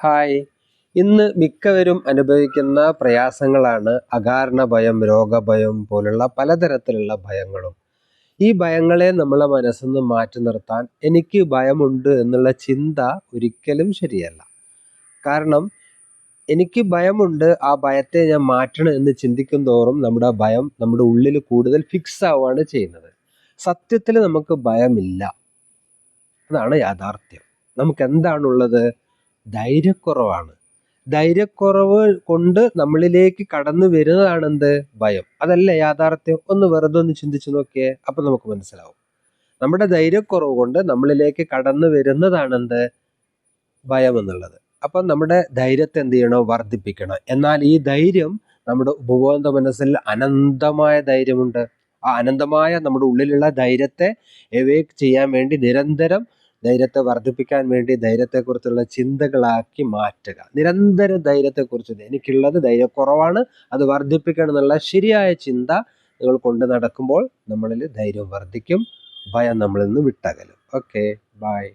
Hi. ഇന്ന് മിക്കവരും അനുഭവിക്കുന്ന പ്രയാസങ്ങളാണ് അകാരണ ഭയം, രോഗഭയം പോലുള്ള പലതരത്തിലുള്ള ഭയങ്ങളും. ഈ ഭയങ്ങളെ നമ്മളെ മനസ്സിൽ നിന്ന് മാറ്റി നിർത്താൻ എനിക്ക് ഭയമുണ്ട് എന്നുള്ള ചിന്ത ഒരിക്കലും ശരിയല്ല. കാരണം എനിക്ക് ഭയമുണ്ട്, ആ ഭയത്തെ ഞാൻ മാറ്റണം എന്ന് ചിന്തിക്കും തോറും നമ്മുടെ ഭയം നമ്മുടെ ഉള്ളിൽ കൂടുതൽ ഫിക്സ് ആവുകയാണ് ചെയ്യുന്നത്. സത്യത്തിൽ നമുക്ക് ഭയമില്ല. അതാണ് യാഥാർത്ഥ്യം. നമുക്ക് എന്താണുള്ളത്? ധൈര്യക്കുറവാണ്. ധൈര്യക്കുറവ് കൊണ്ട് നമ്മളിലേക്ക് കടന്നു വരുന്നതാണെന്ത്? ഭയം. അതല്ലേ യാഥാർത്ഥ്യം? ഒന്ന് വെറുതെ ഒന്ന് ചിന്തിച്ചു നോക്കിയേ, അപ്പൊ നമുക്ക് മനസ്സിലാവും. നമ്മുടെ ധൈര്യക്കുറവ് കൊണ്ട് നമ്മളിലേക്ക് കടന്നു വരുന്നതാണെന്ത്? ഭയം എന്നുള്ളത്. അപ്പം നമ്മുടെ ധൈര്യത്തെ എന്ത് ചെയ്യണം? വർദ്ധിപ്പിക്കണം. എന്നാൽ ഈ ധൈര്യം, നമ്മുടെ ഉപബോധ മനസ്സിൽ അനന്തമായ ധൈര്യമുണ്ട്. ആ അനന്തമായ നമ്മുടെ ഉള്ളിലുള്ള ധൈര്യത്തെ എവേക്ക് ചെയ്യാൻ വേണ്ടി നിരന്തരം ധൈര്യത്തെ വർദ്ധിപ്പിക്കാൻ വേണ്ടി ധൈര്യത്തെക്കുറിച്ചുള്ള ചിന്തകളാക്കി മാറ്റുക. നിരന്തരം ധൈര്യത്തെക്കുറിച്ച് എനിക്കുള്ളത് ധൈര്യക്കുറവാണ്, അത് വർദ്ധിപ്പിക്കണം എന്നുള്ള ശരിയായ ചിന്ത നിങ്ങൾ കൊണ്ട് നടക്കുമ്പോൾ നമ്മളിൽ ധൈര്യം വർദ്ധിക്കും, ഭയം നമ്മളിൽ നിന്ന് വിട്ടകലും. Okay, by.